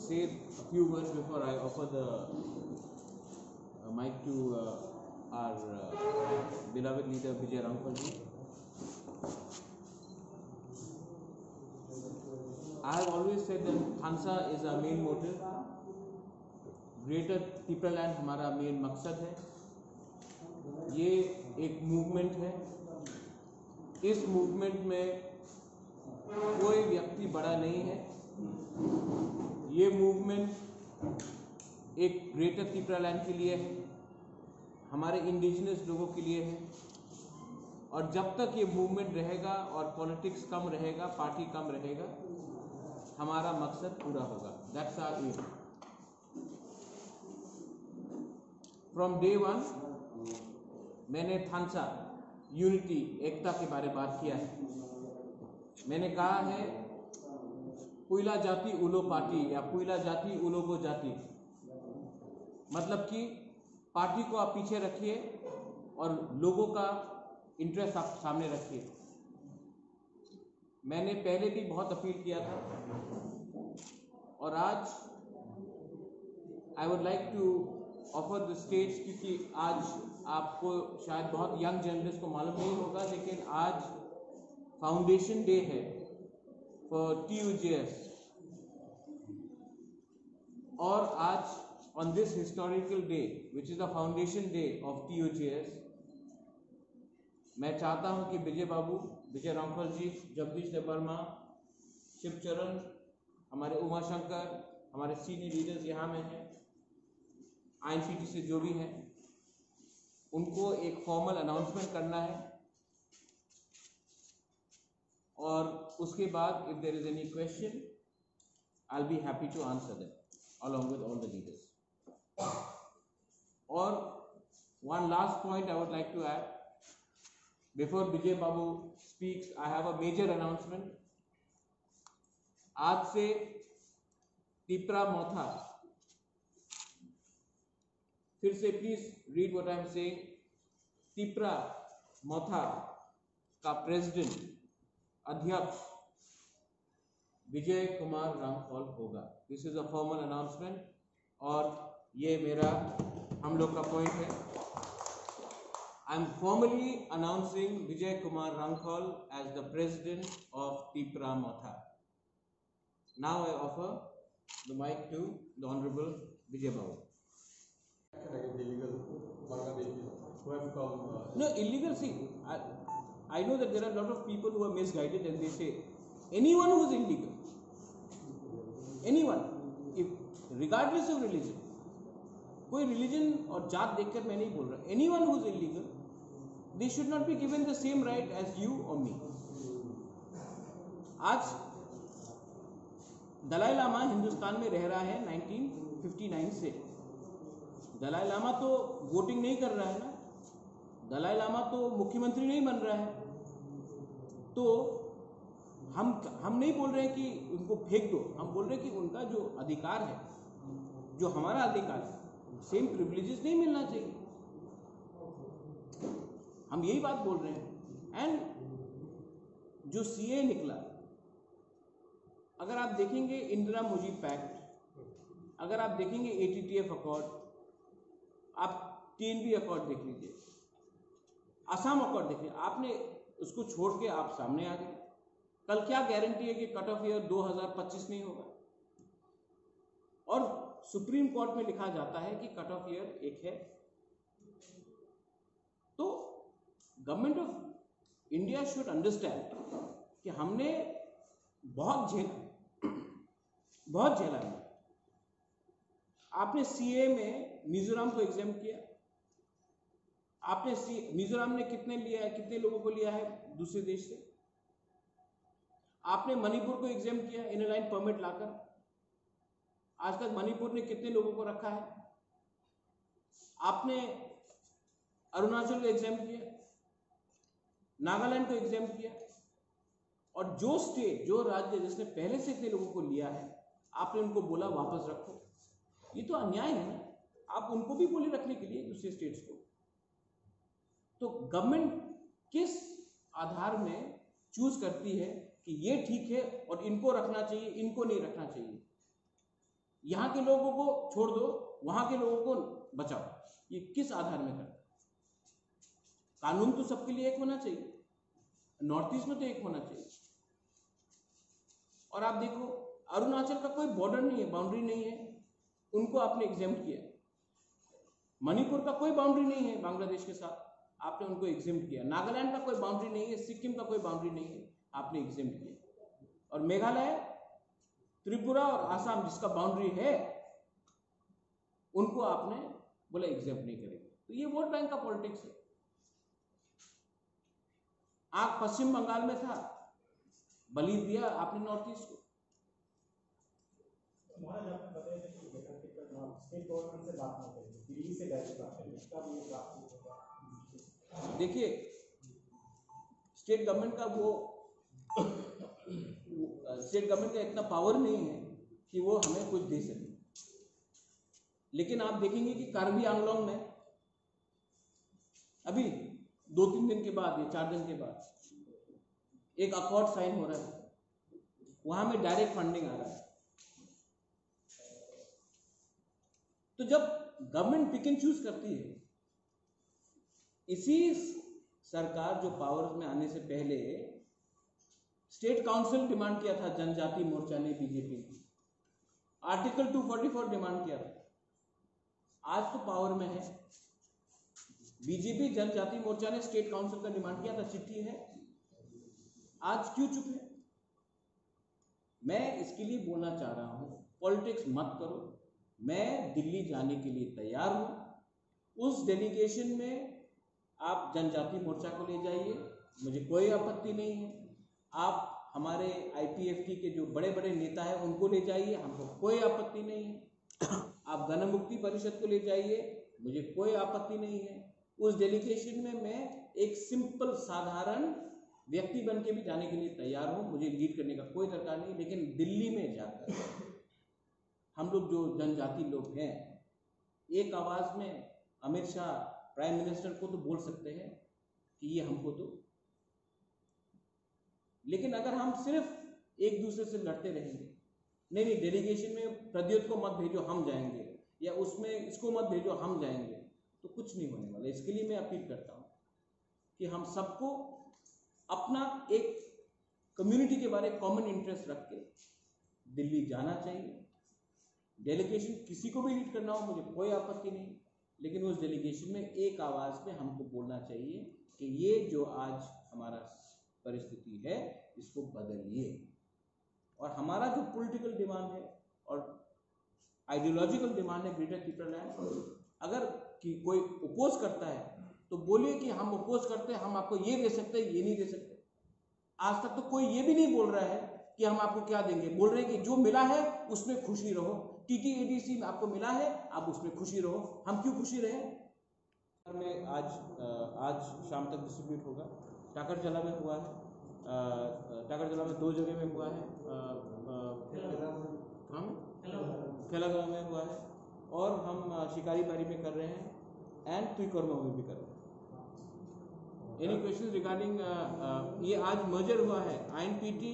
say a few words before I offer the mic to our beloved leader Vijay Ramkhalji. I have always said that Thansa is our main motive. Greater Tipraland हमारा main मकसद है. ये एक movement है. इस movement में कोई व्यक्ति बड़ा नहीं है. ये मूवमेंट एक ग्रेटर तिप्रालैंड के लिए है, हमारे इंडिजिनस लोगों के लिए है. और जब तक ये मूवमेंट रहेगा और पॉलिटिक्स कम रहेगा, पार्टी कम रहेगा, हमारा मकसद पूरा होगा. That's our aim. From day one मैंने थानसा यूनिटी, एकता के बारे में बात किया है. मैंने कहा है पुइला जाति उलो पार्टी या पुइला जाति उलोगो जाति, मतलब कि पार्टी को आप पीछे रखिए और लोगों का इंटरेस्ट आप सामने रखिए. मैंने पहले भी बहुत अपील किया था और आज I would like to offer the stage, क्योंकि आज आपको शायद बहुत यंग जर्नलिस्ट को मालूम नहीं होगा, लेकिन आज फाउंडेशन डे है फॉर TUJS. और आज on this historical day which is the foundation day of TUJS, मैं चाहता हूं कि विजय बाबू, विजय रामफल जी, जगदीश देवर्मा, शिवचरण, हमारे उमाशंकर, हमारे सीनियर लीडर्स यहाँ में हैं, INCT से जो भी हैं, उनको एक फॉर्मल अनाउंसमेंट करना है. और उसके बाद if there is any question I will be happy to answer them along with all the leaders. और one last point I would like to add before Vijay Babu speaks. I have a major announcement. आज से तिप्रा मोथा, फिर से please read what I am saying, Tipra Motha का president, अध्यक्ष विजय कुमार रामफल होगा. This is a formal announcement और ये मेरा, हम लोग का पॉइंट है. I am formally announcing Vijay Kumar Hrangkhawl as the president of Tipra Motha. Now I offer the mic to the honourable Vijay Babu. Illegal who have come. No, illegal. See, I know that there are a lot of people who are misguided and they say anyone who is illegal, anyone, if regardless of religion, कोई religion और जात देखकर मैं नहीं बोल रहा. Anyone who is illegal, they should not be given the same right as you or me. आज दलाई लामा हिंदुस्तान में रह रहा है 1959 से. दलाई लामा तो वोटिंग नहीं कर रहा है ना, दलाई लामा तो मुख्यमंत्री नहीं बन रहा है. तो हम नहीं बोल रहे हैं कि उनको फेंक दो, हम बोल रहे हैं कि उनका जो अधिकार है, जो हमारा अधिकार है, सेम प्रिविलेजेस नहीं मिलना चाहिए. हम यही बात बोल रहे हैं. एंड जो CA निकला, अगर आप देखेंगे इंदिरा मुजीब पैक्ट, अगर आप देखेंगे ATTF अकॉर्ड, आप TNB अकॉर्ड देख लीजिए, असम अकॉर्ड देखिए, आपने उसको छोड़ के आप सामने आ गए. कल क्या गारंटी है कि कट ऑफ ईयर 2025 नहीं होगा? और सुप्रीम कोर्ट में लिखा जाता है कि कट ऑफ ईयर एक है. तो government of India should understand कि हमने बहुत झेला है. आपने CA में मिजोरम को एग्जाम किया, आपने मिजोरम ने कितने लिया है, कितने लोगों को लिया है दूसरे देश से. आपने मणिपुर को एग्जाम किया इनर लाइन परमिट लाकर, आज तक मणिपुर ने कितने लोगों को रखा है. आपने अरुणाचल को एग्जाम किया, नागालैंड को एग्जाम किया, और जो स्टेट, जो राज्य जिसने पहले से इतने लोगों को लिया है, आपने उनको बोला वापस रखो. ये तो अन्याय है ना. आप उनको भी बोले रखने के लिए दूसरे स्टेट्स को. तो गवर्नमेंट किस आधार में चूज करती है कि ये ठीक है और इनको रखना चाहिए, इनको नहीं रखना चाहिए? यहाँ के लोगों को छोड़ दो, वहां के लोगों को बचाओ। ये किस आधार में करता है? कानून तो सबके लिए एक होना चाहिए, नॉर्थ ईस्ट में तो एक होना चाहिए। और आप देखो अरुणाचल का कोई बॉर्डर नहीं है, बाउंड्री नहीं है, उनको आपने एग्जेम्प्ट किया। मणिपुर का कोई बाउंड्री नहीं है बांग्लादेश के साथ, आपने उनको एग्जेम्प्ट किया। नागालैंड का कोई बाउंड्री नहीं है, सिक्किम का कोई बाउंड्री नहीं है, आपने एग्जेम्प्ट किया। और मेघालय, त्रिपुरा और आसाम जिसका बाउंड्री है, उनको आपने बोला एग्जेम्प्ट नहीं करेंगे। तो ये वोट बैंक का पॉलिटिक्स है। आग पश्चिम बंगाल में था, बलि दिया आपने नॉर्थ ईस्ट को। देखिए स्टेट गवर्नमेंट का स्टेट गवर्नमेंट का इतना पावर नहीं है कि वो हमें कुछ दे सके। लेकिन आप देखेंगे कि कार्बी आंगलोंग में अभी 2-3 दिन के बाद या 4 दिन के बाद एक अकॉर्ड साइन हो रहा है, वहां में डायरेक्ट फंडिंग आ रहा है। तो जब गवर्नमेंट पिक एंड चूज करती है, इसी सरकार जो पावर में आने से पहले स्टेट काउंसिल डिमांड किया था, जनजाति मोर्चा ने, बीजेपी ने आर्टिकल 244 डिमांड किया था। आज तो पावर में है बीजेपी, जनजाति मोर्चा ने स्टेट काउंसिल का डिमांड किया था, चिट्ठी है, आज क्यों चुप है? मैं इसके लिए बोलना चाह रहा हूं, पॉलिटिक्स मत करो। मैं दिल्ली जाने के लिए तैयार हूं। उस डेलीगेशन में आप जनजाति मोर्चा को ले जाइए, मुझे कोई आपत्ति नहीं है। आप हमारे आईपीएफटी के जो बड़े बड़े नेता हैं उनको ले जाइए, हमको कोई आपत्ति नहीं है। आप गण मुक्ति परिषद को ले जाइए, मुझे कोई आपत्ति नहीं है। उस डेलीगेशन में मैं एक सिंपल साधारण व्यक्ति बन के भी जाने के लिए तैयार हूं, मुझे लीड करने का कोई दरकार नहीं। लेकिन दिल्ली में जाकर हम लोग जो जनजाति लोग हैं, एक आवाज में अमित शाह प्राइम मिनिस्टर को तो बोल सकते हैं कि ये हमको दो, लेकिन अगर हम सिर्फ एक दूसरे से लड़ते रहेंगे, नहीं डेलीगेशन में प्रद्योत को मत भेजो हम जाएंगे, या उसमें इसको मत भेजो हम जाएंगे, तो कुछ नहीं होने वाला। इसके लिए मैं अपील करता हूं कि हम सबको अपना एक कम्युनिटी के बारे में कॉमन इंटरेस्ट रख के दिल्ली जाना चाहिए। डेलीगेशन किसी को भी लीड करना हो, मुझे कोई आपत्ति नहीं, लेकिन उस डेलीगेशन में एक आवाज में हमको बोलना चाहिए कि ये जो आज हमारा परिस्थिति है इसको बदलिए। और हमारा जो पॉलिटिकल डिमांड है और आइडियोलॉजिकल डिमांड है ग्रेटर त्रिपुरा लैंड, अगर कि कोई अपोज करता है तो बोलिए कि हम अपोज करते हैं, हम आपको ये दे सकते हैं, ये नहीं दे सकते। आज तक तो कोई ये भी नहीं बोल रहा है कि हम आपको क्या देंगे, बोल रहे हैं कि जो मिला है उसमें खुशी रहो। टीटीएडीसी आपको मिला है, आप उसमें खुशी रहो, हम क्यों खुशी रहे? में आज शाम तक डिस्ट्रीब्यूट होगा। टाकरजला में हुआ है, टाकरजला में 2 जगह में हुआ है, कहाँ में? खेलागांव में हुआ है, और हम शिकारी बारी में कर रहे हैं एंड तुईकोरमा में भी कर रहे हैं। एनी क्वेश्चन रिगार्डिंग ये आज मर्जर हुआ है, आईएनपीटी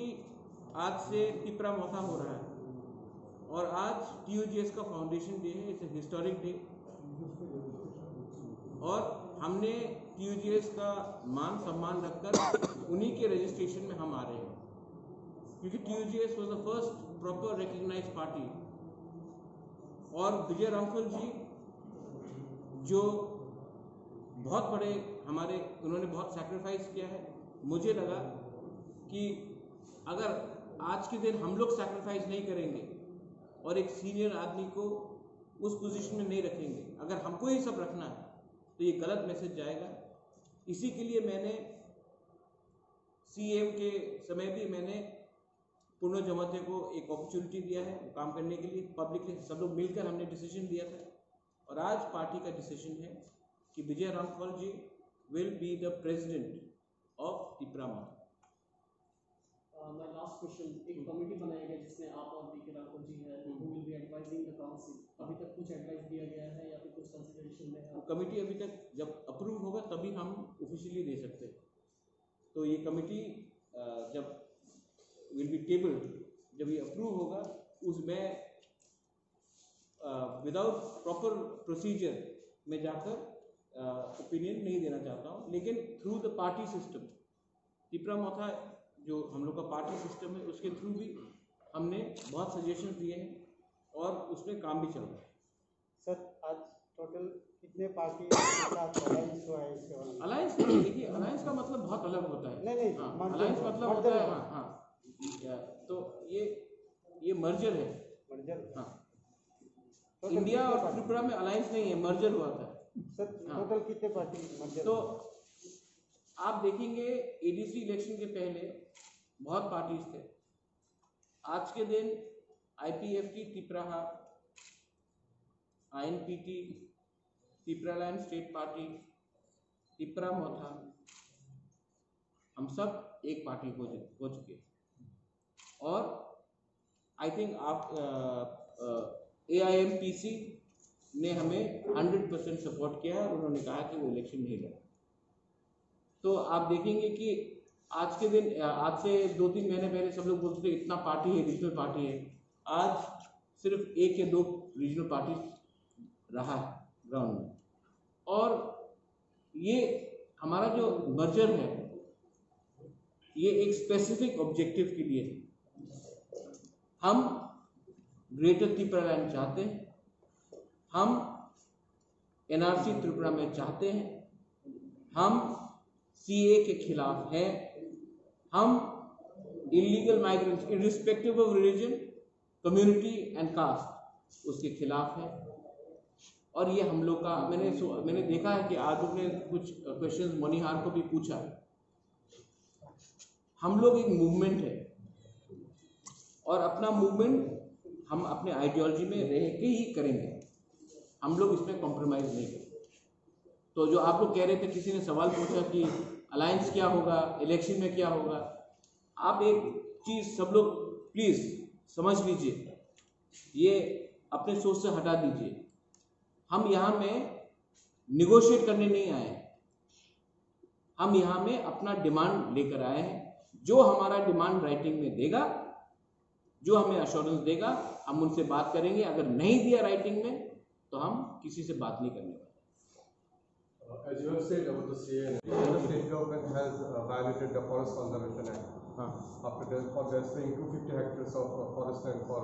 आज से तिपरा मौका हो रहा है, और आज टीयूजीएस का फाउंडेशन डे है, इट्स ए हिस्टोरिक डे। और हमने टीयूजीएस का मान सम्मान रखकर उन्हीं के रजिस्ट्रेशन में हम आ रहे हैं, क्योंकि TUJS was the first proper recognised party. और विजय रामफल जी जो बहुत बड़े हमारे, उन्होंने बहुत सैक्रिफाइस किया है। मुझे लगा कि अगर आज के दिन हम लोग सैक्रिफाइस नहीं करेंगे और एक सीनियर आदमी को उस पोजीशन में नहीं रखेंगे, अगर हमको ही सब रखना है तो ये गलत मैसेज जाएगा। इसी के लिए मैंने सीएम के समय भी मैंने पूर्णो जमाते को एक अपॉर्चुनिटी दिया है काम करने के लिए, पब्लिकली सब लोग मिलकर हमने डिसीजन लिया था। और आज पार्टी का डिसीजन है कि Vijay Hrangkhawl ji will be the president of Tripura march. My last question, एक कमेटी बनाया गया जिसमें आप और वीके रामफल जी हैं, who will be advising the council, अभी तक कुछ एडवाइस दिया गया है या फिर कुछ कंसिडरेशन में है? कमेटी अभी तक जब अप्रूव होगा तभी हम ऑफिशियली दे सकते हैं। तो ये कमेटी जब विल बी टेबल्ड, जब ये अप्रूव होगा, उसमें विदाउट प्रॉपर प्रोसीजर में जाकर ओपिनियन नहीं देना चाहता हूँ, लेकिन through the party system, Tipra Motha जो हम लोग का पार्टी सिस्टम है उसके थ्रू भी हमने बहुत सजेशन दिए हैं और उसमें काम भी चल रहा है। सर आज टोटल कितने पार्टी के साथ अलायंस हुआ है इसके बारे में? अलायंस देखिए, अलायंस का मतलब बहुत अलग होता है। नहीं हाँ, अलायंस मतलब होता है हाँ, तो ये मर्जर है। मर्जर हाँ, टोटल इंडिया कितने और पार्टी? त्रिपुरा में अलायंस नहीं है, मर्जर हुआ था। सर हाँ। टोटल कितने पार्टी मर्जर? तो आप देखेंगे एडीसी इलेक्शन के पहले बहुत पार्टीज थे। आज के दिन आईपीएफटी तिपराहा, आईएनपीटी, तिपरालैंड स्टेट पार्टी, तिपरा मोथा, हम सब एक पार्टी हो चुके। और आई थिंक आप AIMPC ने हमें 100% सपोर्ट किया है और उन्होंने कहा कि वो इलेक्शन नहीं लड़े। तो आप देखेंगे कि आज के दिन, आज से 2-3 महीने पहले सब लोग बोलते थे इतना पार्टी है, रीजनल पार्टी है। आज सिर्फ 1 या 2 रीजनल पार्टी रहा है ग्राउंड में। और ये हमारा जो मर्जर है ये एक स्पेसिफिक ऑब्जेक्टिव के लिए है। हम ग्रेटर त्रिपुरालैंड चाहते हैं, हम NRC त्रिपुरा में चाहते हैं, हम CA के खिलाफ हैं, हम illegal migrants irrespective of religion, community and caste उसके खिलाफ है। और ये हम लोग का, मैंने देखा है कि आज लोग ने कुछ क्वेश्चंस मोनिहार को भी पूछा। हम लोग एक मूवमेंट है और अपना मूवमेंट हम अपने आइडियोलॉजी में रह के ही करेंगे, हम लोग इसमें कॉम्प्रोमाइज़ नहीं करेंगे। तो जो आप लोग कह रहे थे, किसी ने सवाल पूछा कि अलायंस क्या होगा, इलेक्शन में क्या होगा, आप एक चीज़ सब लोग प्लीज़ समझ लीजिए, ये अपने सोच से हटा दीजिए। हम यहाँ में निगोशिएट करने नहीं आए हैं, हम यहाँ में अपना डिमांड लेकर आए हैं। जो हमारा डिमांड राइटिंग में देगा, जो हमें अश्योरेंस देगा, हम उनसे बात करेंगे। अगर नहीं दिया राइटिंग में तो हम किसी से बात नहीं करने वाले। As you have said about the CA, the state government has violated the Forest Conservation Act. After destroying 250 hectares of forest land for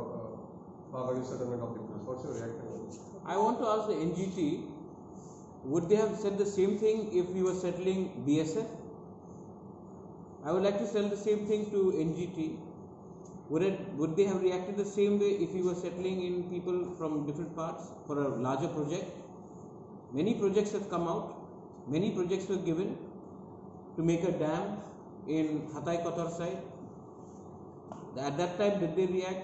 urban settlement of the forest. What's your reaction? I want to ask the NGT, would they have said the same thing if we were settling BSF? I would like to tell the same thing to NGT. Would they have reacted the same way if we were settling in people from different parts for a larger project? Many projects have come out, many projects were given to make a dam in Hatay Kothar side. At that time, did they react?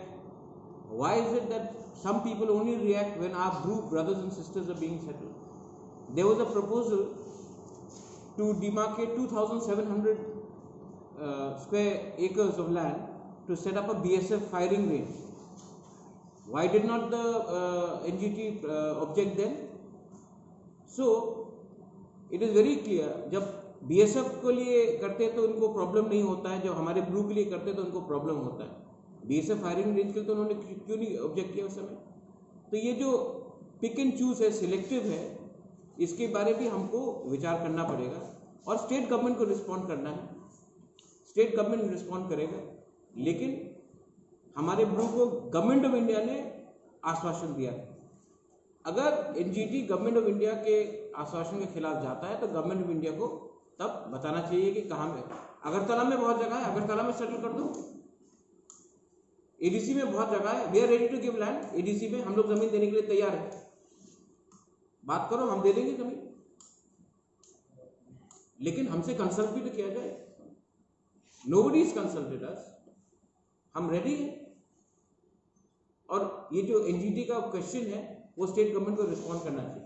Why is it that some people only react when our group brothers and sisters are being settled? There was a proposal to demarcate 2,700 square acres of land to set up a BSF firing range. Why did not the NGT object then? So it is very clear, जब BSF के लिए करते तो उनको problem नहीं होता है, जब हमारे ग्रुप के लिए करते तो उनको प्रॉब्लम होता है। BSF फायरिंग रेंज के लिए तो उन्होंने क्यों नहीं ऑब्जेक्ट किया उस समय? तो ये जो पिक एंड चूज है, सिलेक्टिव है, इसके बारे में हमको विचार करना पड़ेगा और स्टेट गवर्नमेंट को रिस्पॉन्ड करना है। स्टेट गवर्नमेंट रिस्पॉन्ड करेगा, लेकिन हमारे ग्रुप को गवर्नमेंट ऑफ इंडिया ने आश्वासन दिया है। अगर NGT गवर्नमेंट ऑफ इंडिया के आश्वासन के खिलाफ जाता है तो गवर्नमेंट ऑफ इंडिया को तब बताना चाहिए कि कहाँ में, अगरतला में बहुत जगह है, अगरतला में सेटल कर दो। ADC में बहुत जगह है, we are ready to give land. ADC में हम लोग जमीन देने के लिए तैयार है, बात करो, हम दे देंगे जमीन, लेकिन हमसे कंसल्ट भी तो किया जाए। नोबडी इज कंसल्टेड अस, हम रेडी हैं। और ये जो NGT का क्वेश्चन है वो स्टेट गवर्नमेंट को रिस्पॉन्ड करना चाहिए।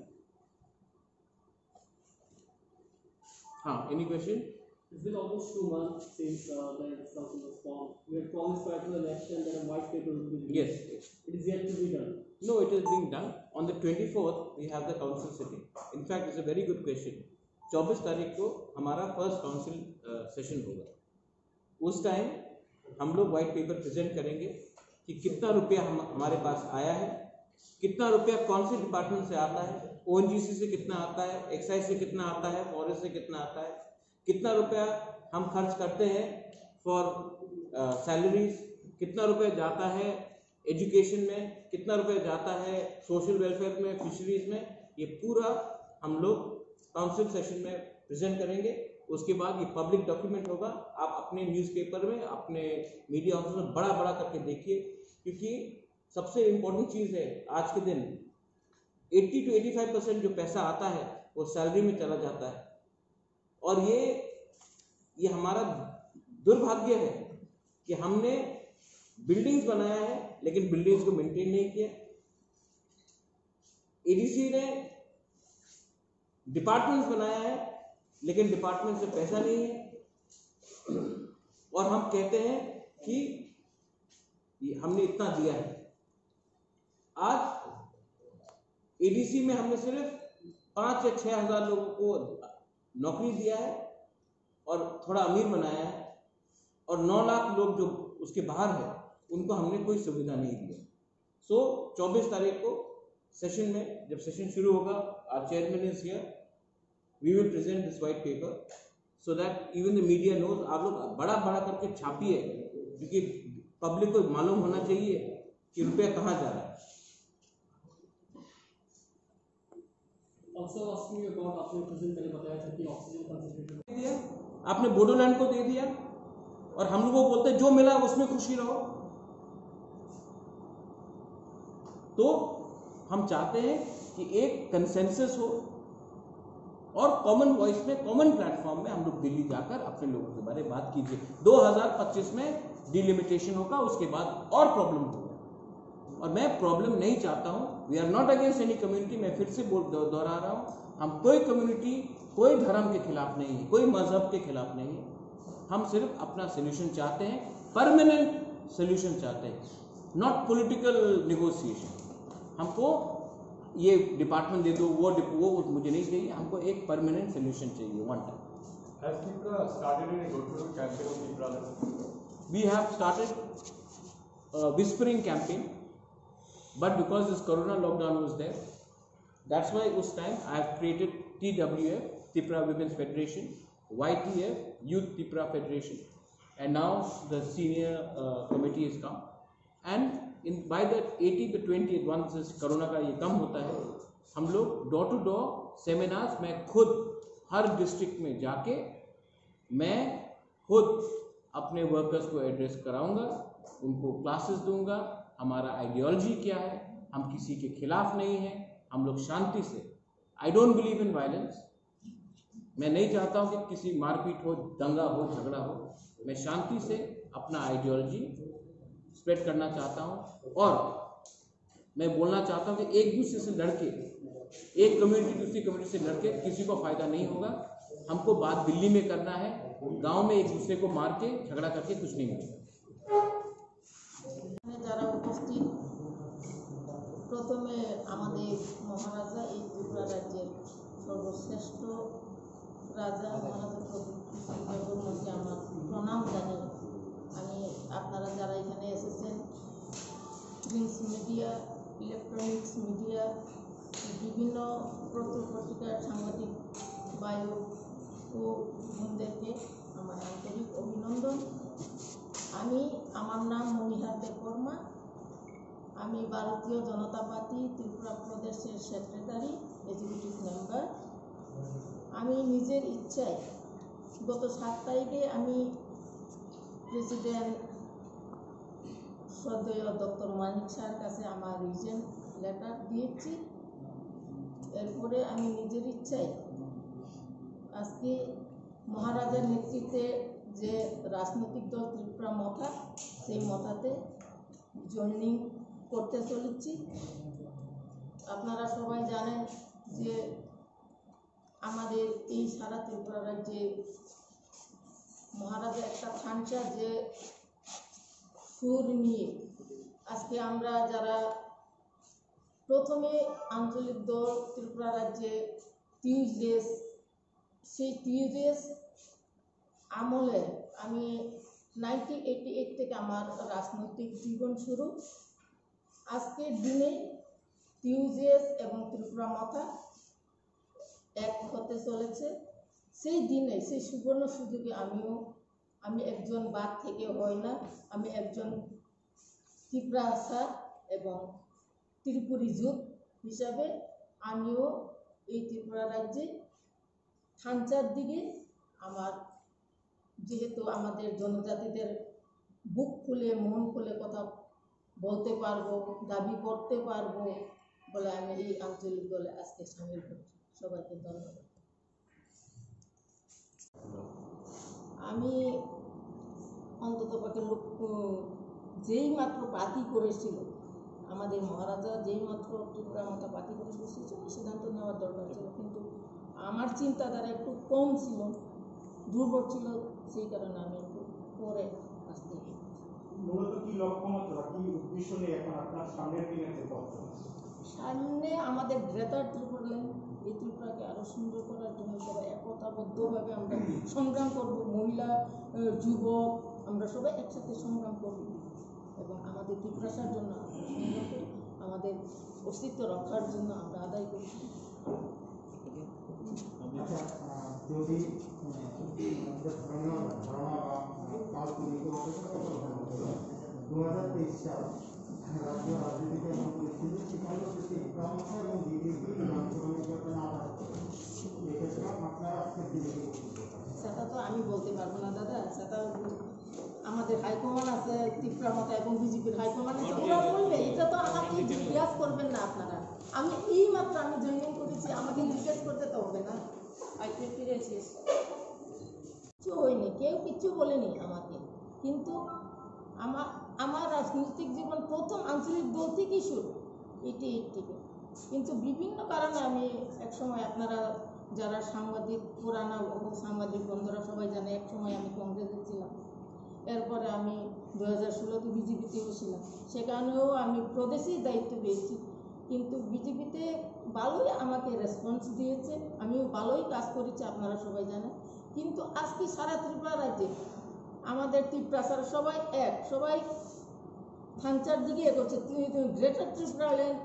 हाँ, any question? It's been almost 2 months since the Elders Council was formed. We had promised prior to the election that a white paper would be released. Yes. It is yet to be done. No, it is being done. On the 24th, we have the council sitting. In fact, it's a very good question. 24 तारीख को हमारा first council session होगा। उस time हम लोग white paper present करेंगे कि कितना रुपया हमारे पास आया है, कितना रुपया कौन से डिपार्टमेंट से आता है, ओएनजीसी से कितना आता है, एक्साइज से कितना आता है, फॉरेस्ट से कितना आता है, कितना रुपया हम खर्च करते हैं फॉर सैलरीज, कितना रुपया जाता है एजुकेशन में, कितना रुपया जाता है सोशल वेलफेयर में, फिशरीज में, ये पूरा हम लोग काउंसिल सेशन में प्रेजेंट करेंगे। उसके बाद ये पब्लिक डॉक्यूमेंट होगा, आप अपने न्यूज़पेपर में, अपने मीडिया हाउस में बड़ा बड़ा करके देखिए, क्योंकि सबसे इम्पोर्टेंट चीज़ है आज के दिन 80 to 85% जो पैसा आता है वो सैलरी में चला जाता है। और ये हमारा दुर्भाग्य है कि हमने बिल्डिंग्स बनाया है लेकिन बिल्डिंग्स को मेंटेन नहीं किया। एडीसी ने डिपार्टमेंट्स बनाया है लेकिन डिपार्टमेंट से पैसा नहीं है, और हम कहते हैं कि हमने इतना दिया है। आज एडीसी में हमने सिर्फ 5 या 6 हज़ार लोगों को नौकरी दिया है और थोड़ा अमीर बनाया है, और 9 लाख लोग जो उसके बाहर है उनको हमने कोई सुविधा नहीं दी है। सो 24 तारीख को सेशन में, जब सेशन शुरू होगा, our chairman is here, we will present this white paper so that even the media knows. आप लोग बड़ा बड़ा करके छापिए, क्योंकि पब्लिक को मालूम होना चाहिए कि रुपया कहाँ जा रहा है। Also asking you about, आपने कुछ दिन पहले बताया था कि ऑक्सीजन कंसंट्रेटर दिया, आपने बोडोलैंड को दे दिया, और हम लोगों को बोलते हैं जो मिला उसमें खुशी रहो। तो हम चाहते हैं कि एक कंसेंसस हो और कॉमन वॉइस में, कॉमन प्लेटफॉर्म में हम लोग दिल्ली जाकर अपने लोगों के बारे में बात कीजिए। 2025 में डिलिमिटेशन होगा, उसके बाद और प्रॉब्लम होगा, और मैं प्रॉब्लम नहीं चाहता हूं। We are not against any community, मैं फिर से दोहरा रहा हूं, हम कोई कम्युनिटी, कोई धर्म के खिलाफ नहीं है, कोई मजहब के खिलाफ नहीं है। हम सिर्फ अपना सोल्यूशन चाहते हैं, परमानेंट सोल्यूशन चाहते हैं, नॉट पॉलिटिकल नेगोशिएशन। हमको ये डिपार्टमेंट दे दो, वो मुझे नहीं चाहिए, हमको एक परमानेंट सोल्यूशन चाहिए, one time. Has Tripura started any door-to-door campaign on Tripura? We have started a whispering campaign, but because this corona lockdown was there, that's why उस time I have created TWF, Tripura Women's Federation, YTF, Youth Tripura Federation, and now the senior committee has come, and by the 18th to 20th, once this corona का ये कम होता है, हम लोग door to door seminars, मैं खुद हर district में जाके मैं खुद अपने वर्कर्स को एड्रेस कराऊंगा, उनको क्लासेस दूंगा, हमारा आइडियोलॉजी क्या है, हम किसी के खिलाफ नहीं हैं, हम लोग शांति से, I don't believe in violence, मैं नहीं चाहता हूं कि किसी मारपीट हो, दंगा हो, झगड़ा हो, मैं शांति से अपना आइडियोलॉजी स्प्रेड करना चाहता हूं। और मैं बोलना चाहता हूं कि एक दूसरे से लड़के, एक कम्युनिटी दूसरी कम्युनिटी से लड़के किसी को फायदा नहीं होगा। हमको बात दिल्ली में करना है, गांव में एक दूसरे को मार के झगड़ा करके कुछ नहीं मिलेगा। যারা উপস্থিত, প্রথমে আমাদের মহারাজা এই ত্রিপুরা রাজ্যের সর্বশ্রেষ্ঠ রাজা মহারাজা জগন্নাথকে আমার প্রণাম জানাই। আমি আপনারা যারা এখানে এসেছেন, প্রিন্ট মিডিয়া, ইলেকট্রনিক্স মিডিয়া, বিভিন্ন পত্র-পত্রিকার সাংবাদিক ভাই ও বোনদেরকে আমার আন্তরিক অভিনন্দন। আমার নাম মনিহার দেববর্মা, আমি ভারতীয় জনতা পার্টি ত্রিপুরা প্রদেশের সেক্রেটারি, এক্সিকিউটিভ মেম্বার। আমি নিজের ইচ্ছায় গত 7 তারিখে আমি প্রেসিডেন্ট শ্রদ্ধেয় ডক্টর মানিক স্যার কাছে আমার রিজন লেটার দিয়েছি। এরপরে আমি নিজের ইচ্ছায় আজকে মহারাজার নেতৃত্বে যে রাজনৈতিক দল ত্রিপুরা মথা, সেই মথাতে জয়েনিং করতে চলেছি। আপনারা সবাই জানেন যে আমাদের এই সারা ত্রিপুরা রাজ্যে মহারাজা একটা খাঞ্চা যে সুর নিয়ে আজকে আমরা যারা প্রথমে আঞ্চলিক দল ত্রিপুরা রাজ্যে টিউজডেস, সেই টিউজডেস আমলে আমি 1988 থেকে আমার রাজনৈতিক জীবন শুরু। আজকের দিনে টিউজেস এবং ত্রিপুরা মাথা এক হতে চলেছে। সেই দিনে সেই সুবর্ণ সুযোগে আমি একজন বাদ থেকে হয় না, আমি একজন ত্রিপুরা আশা এবং ত্রিপুরী যুগ হিসাবে আমিও এই ত্রিপুরা রাজ্যে থানচার দিকে আমার, যেহেতু আমাদের জনজাতিদের বুক খুলে মন খুলে কথা বলতে পারবো, দাবি করতে পারবো বলে আমি এই আঞ্চলিক দলে আজকে সামিল হচ্ছি। সবাইকে ধন্যবাদ। আমি অন্তত পক্ষে যেই মাত্র পাতি করেছিল আমাদের মহারাজা, যেই মাত্র ত্রিপুরা মাথা পাতি করে বসেছিল সিদ্ধান্ত নেওয়ার দরকার ছিল, কিন্তু আমার চিন্তাধারা একটু কম ছিল, দুর্বল ছিল, সেই কারণে আমি একটু পরে আসতে। মূলত কি লক্ষ্যমাত্রা, কি উদ্দেশ্য নিয়ে এখন আপনার সামনের দিনের যে পথ? সামনে আমাদের গ্রেটার ত্রিপুরা লাইন, এই ত্রিপুরাকে আরও সুন্দর করার জন্য সবাই একতাবদ্ধভাবে আমরা সংগ্রাম করব। মহিলা, যুবক, আমরা সবাই একসাথে সংগ্রাম করব এবং আমাদের ত্রিপুরার জন্য আমরা সংগ্রাম করি, আমাদের অস্তিত্ব রক্ষার জন্য আমরা আদায় করি। যদি ধারণা বা কাল্পনিক 2023 সাল রাজ্য রাজনীতিতে এমন পরিস্থিতি সেখানে যদি ইসলামসা এবং বিজেপি বিধানসভা নির্বাচনে আঘাত করে, এক্ষেত্রে আপনারা আজকে সেটা তো আমি বলতে পারবো না দাদা, সেটা আমাদের হাইকমান্ড আছে, ত্রিপুরা মাথা এবং বিজেপির হাইকমান্ড আছে, ওরা বলবে। এটা তো আমাকে জিজ্ঞাসা করবেন না আপনারা। আমি এই মাত্র আমি জয়েন করেছি, আমাকে জিজ্ঞেস করতে তো হবে না। আজকে ফিরেছি, কিছু হয়নি, কেউ কিচ্ছু বলেনি আমাকে, কিন্তু আমার রাজনৈতিক জীবন প্রথম আঞ্চলিক দল থেকেই শুরু, এটি থেকে। কিন্তু বিভিন্ন কারণে আমি একসময়, আপনারা যারা সাংবাদিক, পুরানা সাংবাদিক বন্ধুরা সবাই জানে, একসময় আমি কংগ্রেসে ছিলাম, এরপরে আমি 2016-তে বিজেপিতেও ছিলাম, সেখানেও আমি প্রদেশেই দায়িত্ব পেয়েছি। কিন্তু বিজেপিতে ভালোই আমাকে রেসপন্স দিয়েছে, আমিও ভালোই কাজ করেছি, আপনারা সবাই জানেন। কিন্তু আজকে সারা ত্রিপুরা রাজ্যে আমাদের ত্রিপুরাসার সবাই এক, সবাই থানচার দিকে এগোচ্ছে, গ্রেটার ত্রিপুরা লাইন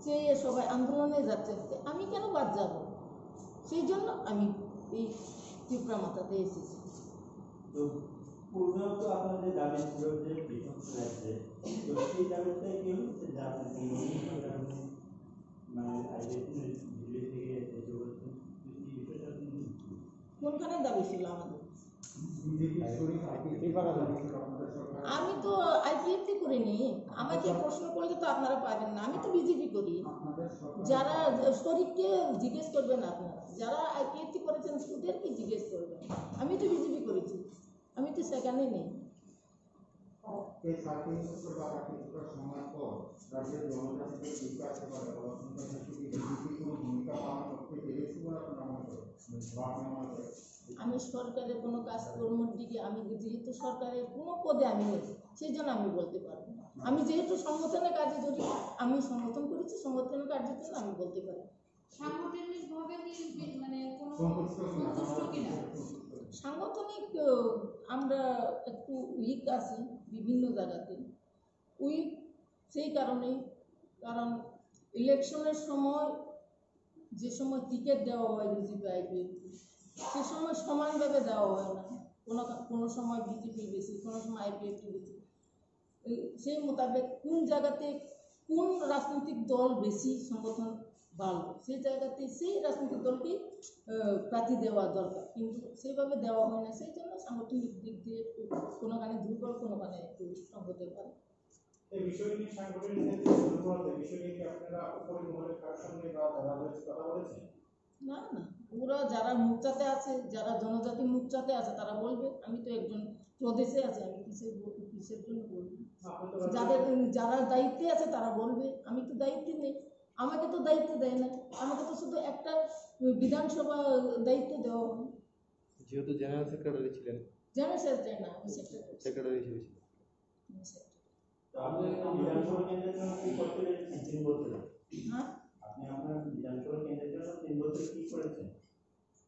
চেয়ে সবাই আন্দোলনে যাচ্ছে। আমি কেন বাদ যাব? সেই জন্য আমি এই ত্রিপুরা মাথাতে এসেছি। তো পূর্বেও তো আপনাদের দাবি ছিল যে পৃথক রাজ্যে, তো সেই দাবিটা কি হচ্ছে যে আপনাকে মানে দিল্লি থেকে এসে বলছেন কোনখানে দাবি ছিল আমাদের? আমি তো আইপিএফটি করিনি, আমাকে প্রশ্ন করলে তো আপনারা পাবেন না, আমি তো বিজেপি করি। যারা শরীরকে জিজ্ঞেস করবেন আপনারা, যারা আইপিএফটি করেছেন ওদেরকে জিজ্ঞেস করবেন। আমি তো বিজেপি করেছি, আমি তো সেখানে নেই। এই 30 বছর বা 30 বছর সময় পর রাজ্যের জনজাতিদের বিকাশ এবং বিজেপি কোনো ভূমিকা পালন করতে পেরেছি বলে আপনারা মনে করেন? আমি সরকারের কোনো কাজকর্মের দিকে, আমি যেহেতু সরকারের কোনো পদে আমি নেই, সেই জন্য আমি বলতে পারবো না। আমি যেহেতু সংগঠনের কাজে জড়িত, আমি সংগঠন করেছি, সংগঠনের কাজের জন্য আমি বলতে পারি। সাংগঠনিকভাবে কি মানে কোনো সন্তুষ্ট কিনা? সাংগঠনিক আমরা একটু উইক আছি বিভিন্ন জায়গাতে, উইক সেই কারণেই, কারণ ইলেকশনের সময় যে সময় টিকিট দেওয়া হয় বিজেপি আইপিএফটি, সে সময় সমানভাবে দেওয়া হয় না, কোনো সময় বিজেপি বেশি, কোনো সময় আইপিএফটি বেশি। সেই মোতাবেক কোন জায়গাতে কোন রাজনৈতিক দল বেশি সংগঠন ভালো, সেই জায়গাতে সেই রাজনৈতিক দলকেই প্রার্থী দেওয়া দরকার, কিন্তু সেইভাবে দেওয়া হয় না। সেই জন্য সাংগঠনিক দিক দিয়ে একটু কোনোখানে দুর্বল, কোনোখানে একটু স্ট্রং হতে পারে। এই বিষয় নিয়ে সাংগঠনিক বিষয় নিয়ে কি আপনারা উপরে মহলের কার সঙ্গে বা যারা কথা বলেছেন? না না, ওরা যারা মোর্চাতে আছে, যারা জনজাতি মোর্চাতে আছে তারা বলবে। আমি তো একজন প্রদেশে আছি, আমি কিসের জন্য বলবো? যারা দায়িত্বে আছে তারা বলবে, আমি তো দায়িত্বে নেই, আমাকে তো দায়িত্ব দেয় না, আমাকে তো শুধু একটা বিধানসভা দায়িত্ব দেওয়া হবে। যেহেতু জেনারেল সেক্রেটারি ছিলেন, জেনারেল সেক্রেটারি না, আমি সেক্রেটারি হিসেবে ছিলেন। আপনি বিধানসভা কেন্দ্রের জন্য কি করতে পেরেছেন 3 বছরে? হ্যাঁ, আপনি আপনার বিধানসভা কেন্দ্রের জন্য 3 বছর কি করেছেন?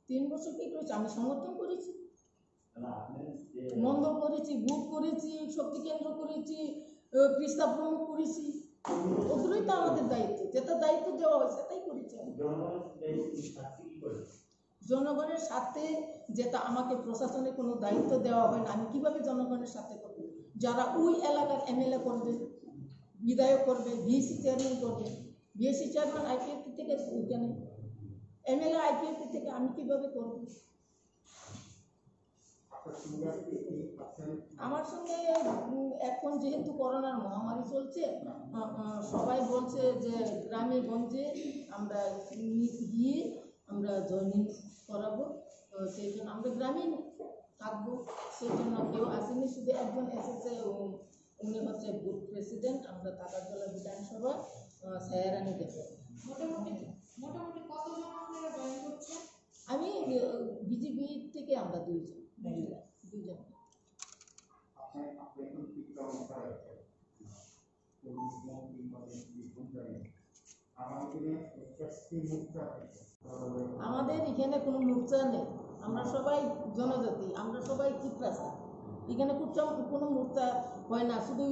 3 বছর কি করেছি? আমি সমর্থন করেছি, আপনি মন্দ করেছি, বুথ করেছি, শক্তি কেন্দ্র করেছি, কৃষ্ণা প্রমুখ করেছি, ওগুলোই তো আমাদের দায়িত্ব, যেটা দায়িত্ব দেওয়া হয় সেটাই করেছি আমি। জনগণের সাথে যেটা আমাকে প্রশাসনে কোনো দায়িত্ব দেওয়া হয় না, আমি কিভাবে জনগণের সাথে করব? যারা ওই এলাকার এমএলএ করবে, বিধায়ক করবে, ভিসি চেয়ারম্যান করবে, ভিসি চেয়ারম্যান আইপিএফটি থেকে ওইখানে, এমএলএ আইপিএফটি থেকে, আমি কিভাবে করব? আমার সঙ্গে এখন যেহেতু করোনার মহামারী চলছে, সবাই বলছে যে গ্রামে গঞ্জে আমরা গিয়ে আমরা জয়েনিং করাবো, তো সেই জন্য আমরা গ্রামেই থাকবো। সেই জন্য কেউ আসেনি, শুধু একজন এসেছে, উনি হচ্ছে বুথ প্রেসিডেন্ট। আমরা টাকারজলা বিধানসভা সায়ারানি দেখব। মোটামুটি কতজন আপনারা জয়েন করছেন? আমি বিজেপি থেকে আমরা দুইজন মহিলা, দুইজন। আমাদের এখানে কোনো মোর্চা নেই, আমরা সবাই জনজাতি, আমরা সবাই চিত্রাসা। এখানে কোনো মোর্চা হয় না, শুধু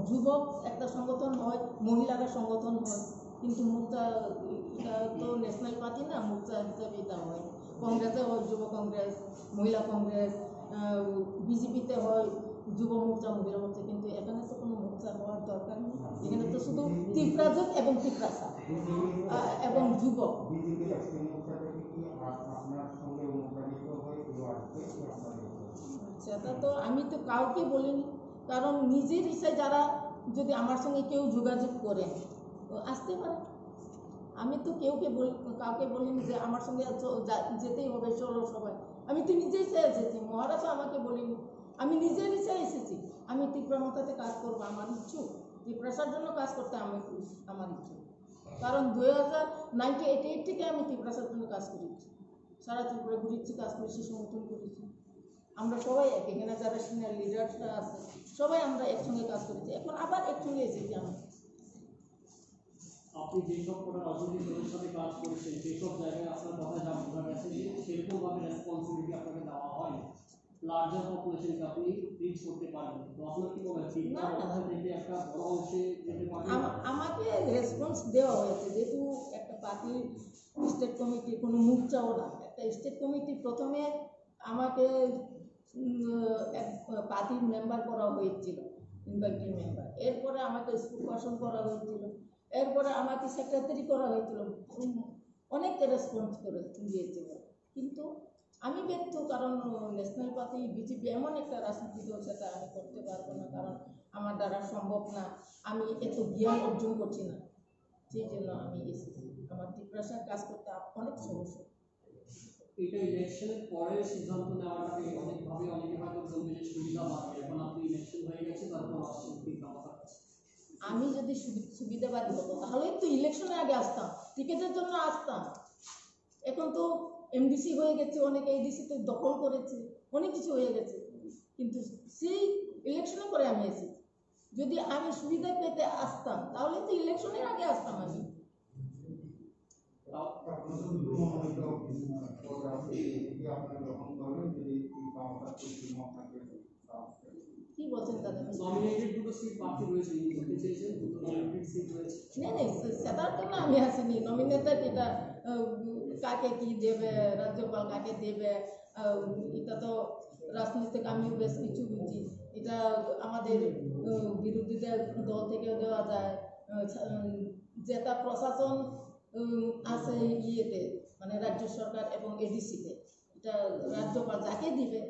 যুবক একটা সংগঠন হয়, মহিলারা সংগঠন হয়, কিন্তু মোর্চা এটা তো ন্যাশনাল পার্টি না, মোর্চা হিসাবে এটা হয়। কংগ্রেসে হয় যুব কংগ্রেস, মহিলা কংগ্রেস, বিজেপিতে হয় যুব মোর্চা, মহিলা মোর্চা, কিন্তু এখানে তো কোনো মোর্চা হওয়ার দরকার নেই। এখানে তো শুধু তীব্রাজক এবং তীব্রাসা এবং যুবক। সেটা তো আমি তো কাউকে বলিনি, কারণ নিজের ইচ্ছায় যারা যদি আমার সঙ্গে কেউ যোগাযোগ করে আসতে পারে। আমি তো কাউকে বলিনি যে আমার সঙ্গে যেতেই হবে, চলো সবাই। আমি তো নিজেই চাই এসেছি, মহারাজও আমাকে বলিনি, আমি নিজের ইচ্ছায় এসেছি। আমি তীব্রমাতাতে কাজ করবো, আমার ইচ্ছুক। তীব্রাসার জন্য কাজ করতে আমার ইচ্ছুক, কারণ 1988 থেকে আমি তীব্রাসার জন্য কাজ করেছি, সারা ত্রিপুরা ঘুরেছি, কাজ করেছি, সমর্থন করেছি। আমরা সবাই এখানে যারা সিনিয়র লিডাররা আছে সবাই আমরা একসঙ্গে কাজ করেছি, এখন আবার একসঙ্গে এসেছি আমরা। আপনি যেসব কটা রাজনৈতিক দলের সাথে কাজ করেছেন, সেসব জায়গায় আপনার কথা যা বোঝা গেছে যে সেরকমভাবে রেসপন্সিবিলিটি আপনাকে দেওয়া হয়, লার্জার পপুলেশনকে আপনি রিচ করতে পারবেন। তো আপনার কি মনে হয় থেকে একটা বড় অংশে যেতে পারবেন? আমাকে রেসপন্স দেওয়া হয়েছে, যেহেতু একটা পার্টি স্টেট কমিটি, কোনো মুখ চাও না, একটা স্টেট কমিটি প্রথমে আমাকে পার্টির মেম্বার করা হয়েছিল, ইনভাইটেড মেম্বার। এরপরে আমাকে স্কুল পার্সন করা হয়েছিল, এরপরে আমাকে সেক্রেটারি করা হয়েছিল। অনেক রেসপন্স করে দিয়েছিল, কিন্তু আমি ব্যর্থ, কারণ ন্যাশনাল পার্টি বিজেপি এমন একটা রাজনীতি দল, সেটা আমি করতে পারবো না, কারণ আমার দ্বারা সম্ভব না, আমি এত জ্ঞান অর্জন করছি না। সেই জন্য আমি এসেছি, আমার তীব্রাসার কাজ করতে অনেক সমস্যা। এটা ইলেকশনের পরে সিদ্ধান্ত নেওয়াটাকে অনেকে হয়তো বলবে যে সুবিধা পাবে, এখন আপনি ইলেকশন হয়ে গেছে, তারপর আসছেন তীব্রমাতার কাছে। আমি যদি সুবিধাবাদী হতো তাহলে তো ইলেকশনের আগে আসতাম, টিকিটের জন্য আসতাম। এখন তো এমডিসি হয়ে গেছে, অনেক এডিসিতে দখল করেছে, অনেক কিছু হয়ে গেছে, কিন্তু সেই ইলেকশনের পরে আমি এসেছি। যদি আমি সুবিধা পেতে আসতাম তাহলে তো ইলেকশনের আগে আসতাম আমি। কি বলছেন দাদা? সেটার জন্য আমি আসিনি। নমিনেটেড এটা কাকে কি দেবে, রাজ্যপাল কাকে দেবে, এটা তো রাজনৈতিক, আমিও বেশ কিছু বুঝি। এটা আমাদের বিরোধীদের দল থেকেও দেওয়া যায়, যেটা প্রশাসন আছে ইয়েতে, মানে রাজ্য সরকার এবং এডিসিতে, এটা রাজ্যপাল যাকে দিবে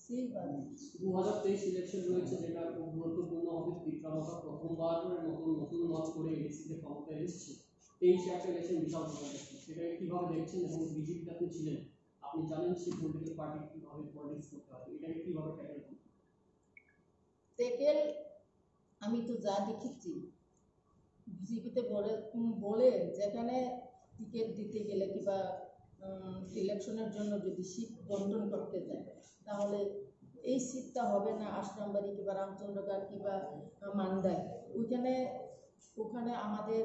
সেই পাবে। 2023 ইলেকশন রয়েছে, যেটা খুব গুরুত্বপূর্ণ হবে। তীব্রমাতা প্রথমবারের নতুন মত করে এডিসিতে ক্ষমতায় এসেছে। 23 একটা ইলেকশন বিশাল সময়, সেটাকে কিভাবে দেখছেন? এবং বিজেপিতে আপনি ছিলেন, আপনি জানেন সেই পলিটিক্যাল পার্টি কিভাবে পলিটিক্স করতে হয়, এটাকে কিভাবে ট্যাকেল করতে? ট্যাকেল আমি তো যা দেখেছি, বিজেপিতে বলে যেখানে টিকিট দিতে গেলে কিংবা ইলেকশনের জন্য যদি সিট বন্টন করতে যায়, তাহলে এই সিটটা হবে না আশ্রামবাড়ি কিংবা রামচন্দ্রগড় কিংবা মান্দায়, ওখানে আমাদের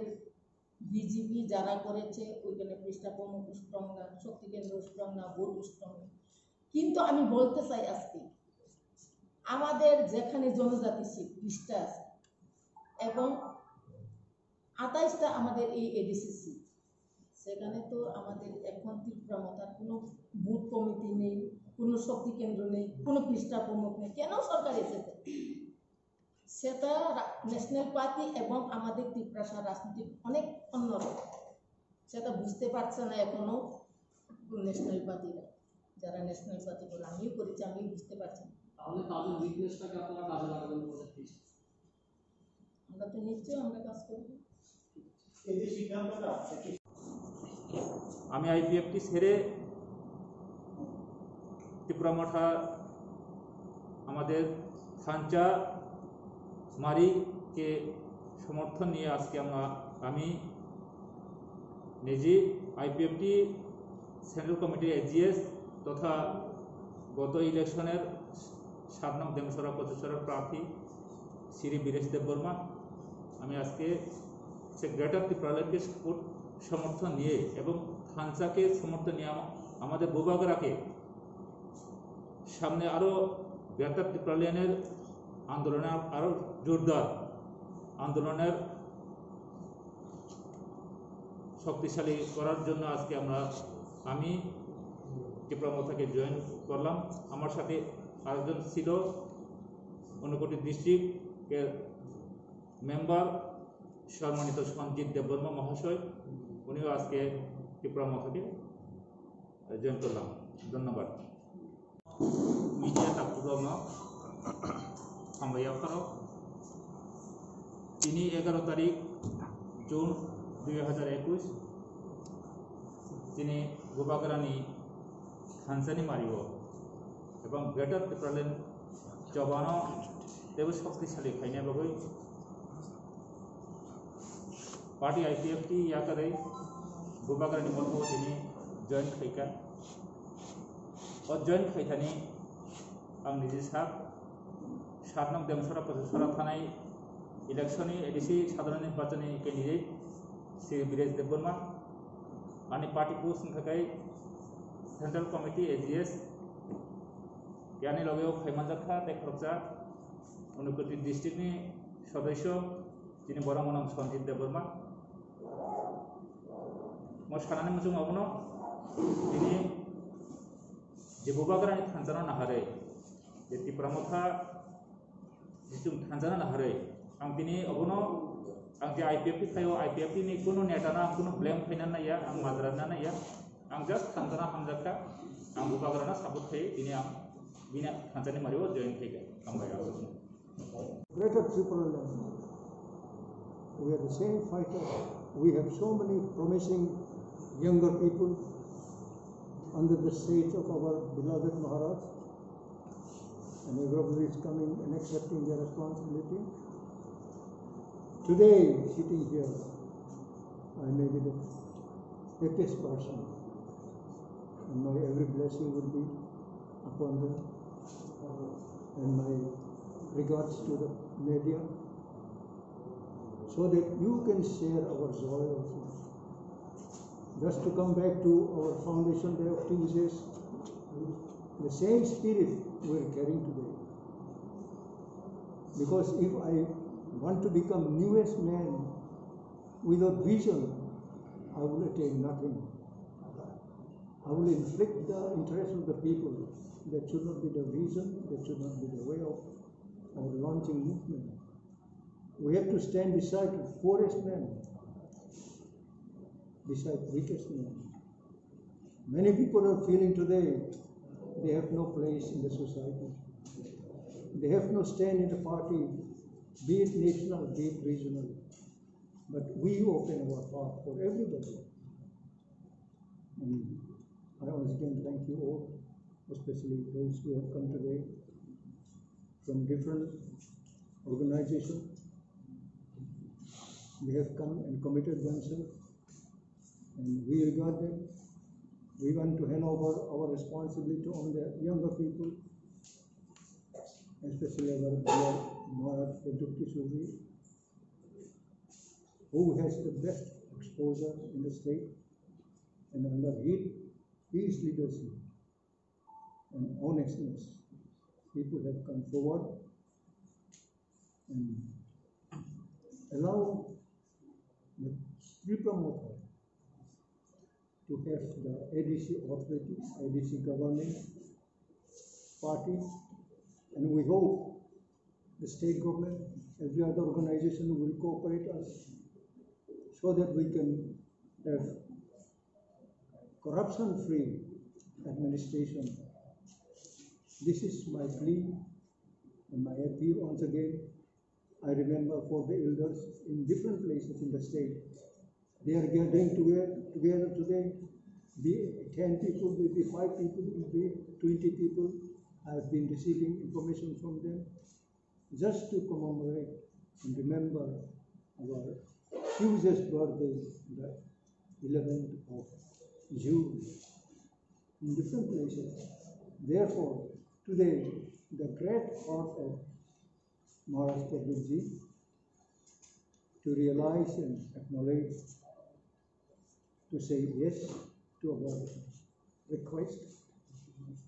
বিজেপি যারা করেছে, ওইখানে পৃষ্ঠা প্রমুখ স্ট্রং না, শক্তি কেন্দ্র স্ট্রং না, ভোট স্ট্রং না। কিন্তু আমি বলতে চাই আজকে আমাদের যেখানে জনজাতি সিট 20টা আছে এবং 28টা আমাদের এই এডিসিসি, সেখানে তো আমাদের এখন তীব্রমতার কোনো বুথ কমিটি নেই, কোনো শক্তি কেন্দ্র নেই, কোনো পৃষ্ঠা প্রমুখ নেই। কেন সরকার এসেছে? সেটা ন্যাশনাল পার্টি এবং আমাদের ত্রিপুরার রাজনীতি অনেক অন্যরকম, সেটা বুঝতে পারছে না এখনো ন্যাশনাল পার্টিরা। যারা ন্যাশনাল পার্টি করে, আমিও করেছি, আমিও বুঝতে পারছি না। তাহলে তাদের উইকনেসটাকে আপনারা কাজে লাগাবেন বলে দিয়েছেন। আমরা তো নিশ্চয়ই আমরা কাজ করব। এই যে সিদ্ধান্তটা আমি আইপিএফটি ছেড়ে ত্রিপুরা মঠা আমাদের খাঞ্চা মারিকে সমর্থন নিয়ে আজকে আমি নিজে আইপিএফটি সেন্ট্রাল কমিটির এজিএস তথা গত ইলেকশনের 7 নং দেমসরা প্রতিষ্ঠার প্রার্থী শ্রী বীরেশ দেববর্মা, আমি আজকে সে গ্রেটার ত্রিপুরাকে সমর্থন নিয়ে এবং খানসাকে সমর্থন নিয়ে আমাদের বুবাগরাকে সামনে আরও গ্রেটার ত্রিপুরালিয়ানের আন্দোলনের আরও জোরদার আন্দোলনের শক্তিশালী করার জন্য আজকে আমি ত্রিপুরা মথাকে জয়েন করলাম। আমার সাথে আরেকজন ছিল ঊনকোটি ডিস্ট্রিক্টের মেম্বার সম্মানিত সঞ্জিত দেববর্মা মহাশয়, উনিও আজকে ত্রিপুরা মথাকে জয়েন করলাম। ধন্যবাদ। মিডিয়া তাকুরম হামবাইয়াও তিনি 11 তারিখ জুন 2021 তিনি গোবাগরানি খানসানি মারিব এবং গ্রেটার ত্রিপুরালেন জবানো দেব শক্তিশালী খাইনে বাবুই पार्टी आईपीएफटी या करे गोबागरानी मठो दिनी जॉइन खाइका और जॉइन खाइथानी आं निजे साब 7 नং देमसरा प्रदेशरा थानाय इलेक्शननि एडिसि साधारण निर्वाचननि कैंडिडेट श्री बीरेश देबबर्मा आंनि पार्टी पोस्टनि थाखाय सेंट्रल कमिटी एजीएस यानि लगेयाव फाइमानजाखा देखरजा ঊনকোটি डिस्ट्रिक्टनि सदस्य যিনি বড় নাম সঞ্জিত দেববর্মা মই সানানি মুসুং আবনো তিনি যে গোবাগরানি খানজানা নাহারে যে ত্রিপুরা মথা जितु खानजाना नाहारे आं दिनै अबनो आं जे आईपीएफटी थायो आईपीएफटी नि कोनो नेताना कोनो ब्लेम फाइना नाया आं माद्राना नाया आं जस्ट खानजाना हामजाखा आं गोबागराना सापोर्ट थायो दिनै आं बिना खानजानि मारियाव जॉइन थायो आं बाया Greater Tripoliland. We are the same fighter. We have so many promising younger people under the stage of our beloved Maharaj, and everybody is coming and accepting their responsibility. Today, sitting here, I may be the happiest person, and my every blessing will be upon them, and my regards to the media, so that you can share our joy also. Just to come back to our foundation day of Tuesdays, the same spirit we are carrying today. Because if I want to become newest man without vision, I will attain nothing. I will inflict the interest of the people. That should not be the vision, that should not be the way of our launching movement. We have to stand beside the poorest man, beside weakest man. Many people are feeling today they have no place in the society. They have no stand in the party, be it national, be it regional. But we open our path for everybody. And I once again thank you all, especially those who have come today from different organizations. They have come and committed themselves, and we regard them. We want to hand over our responsibility on the younger people, especially our beloved Maharaj Pradyukti Suri, who has the best exposure in the state, and under his leadership and honestness, people have come forward and allow pre-promoter to have the ADC authority, ADC governing party, and we hope the state government, every other organization will cooperate us so that we can have corruption-free administration. This is my plea and my appeal once again. I remember for the elders in different places in the state, they are gathering together today, be 10 people, be 5 people, be 20 people. I have been receiving information from them just to commemorate and remember our Hughes's birthday, the 11th of June, in different places. Therefore, today, the great heart of Maharaj Prabhuji to realize and acknowledge, to say yes to our request,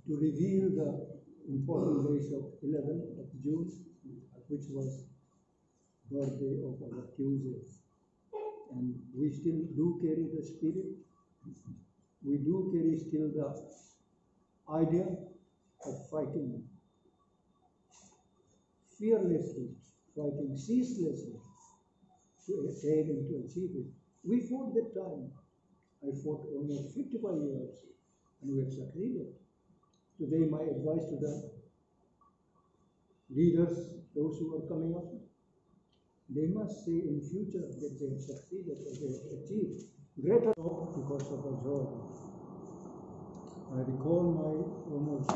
to reveal the important days of 11th of June, which was birthday of our Tuesday. And we still do carry the spirit. We do carry still the idea of fighting fearlessly, fighting ceaselessly to attain and to achieve it. We fought that time. I fought almost 55 years and we have succeeded. Today my advice to the leaders, those who are coming up, they must say in future that they have succeeded or they have achieved greater because of our joy. I recall my almost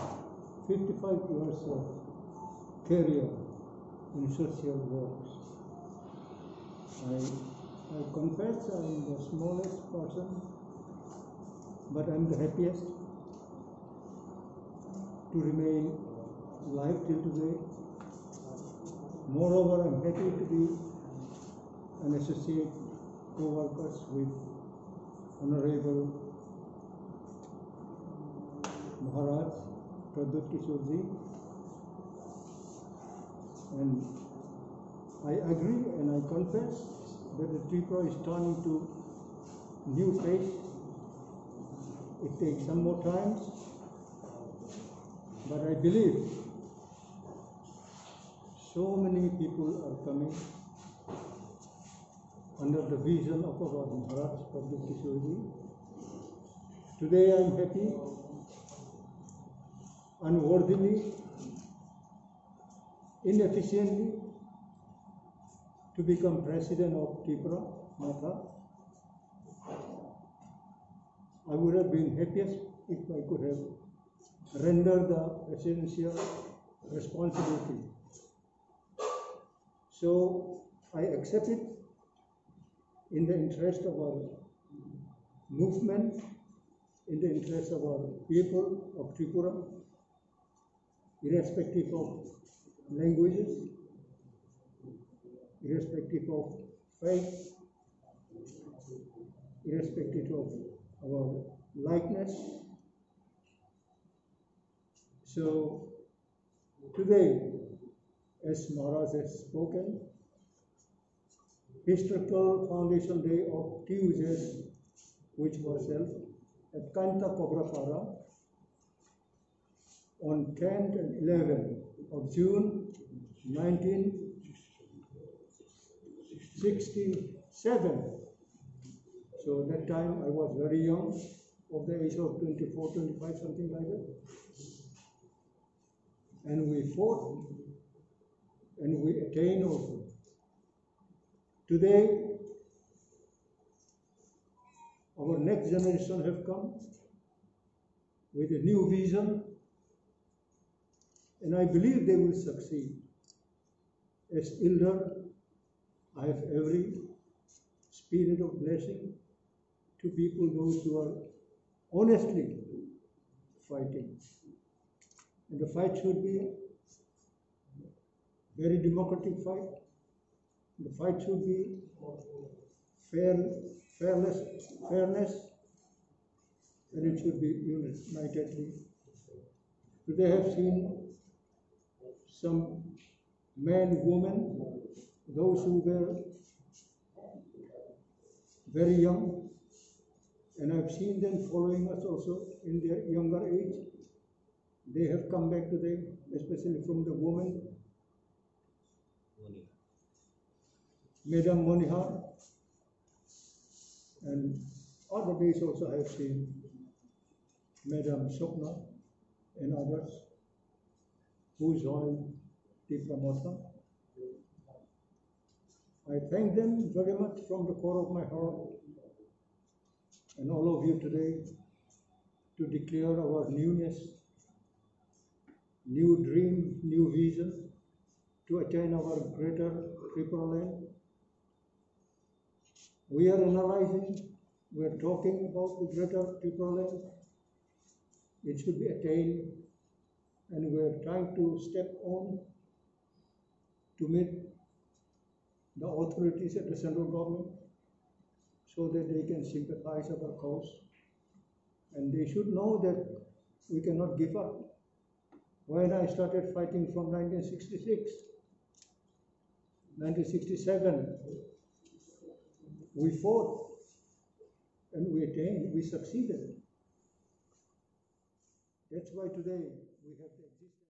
55 years of career in social works. I confess I am the smallest person, but I am the happiest to remain alive till today. Moreover, I am happy to be an associate co-workers with Honorable Maharaj Pradyut Kishore ji, and I agree and I confess that the Tripura is turning to new phase. It takes some more time, but I believe so many people are coming under the vision of our Maharaj Pradyut Kishore ji. Today I am happy, unworthily, inefficiently, to become president of Tripura Matha. I would have been happiest if I could have rendered the presidential responsibility. So I accept it in the interest of our movement, in the interest of our people of Tripura, irrespective of languages, irrespective of faith, irrespective of our likeness. So today, as Maharaj has spoken, historical foundation day of Tuesday, which was held at Kanta Kobrapara on 10th and 11th of June 1967. So that time I was very young, of the age of 24, 25, something like that. And we fought and we attained also. Today, our next generation have come with a new vision, and I believe they will succeed. As elder, I have every spirit of blessing to people, those who are honestly fighting. And the fight should be very democratic fight. The fight should be fairness, and it should be unitedly. Today I have seen some men, women, those who were very young, and I've seen them following us also in their younger age. They have come back today, especially from the women. Madam Monihar, and other days also I have seen Madam Sopna and others who joined Tipramota. I thank them very much from the core of my heart, and all of you today, to declare our newness, new dream, new vision, to attain our greater triple land. We are analyzing, we are talking about the greater triple land. It should be attained, and we are trying to step on to meet the authorities at the central government so that they can sympathize our cause. And they should know that we cannot give up. When I started fighting from 1966, 1967, we fought and we attained, we succeeded. That's why today we have the existence.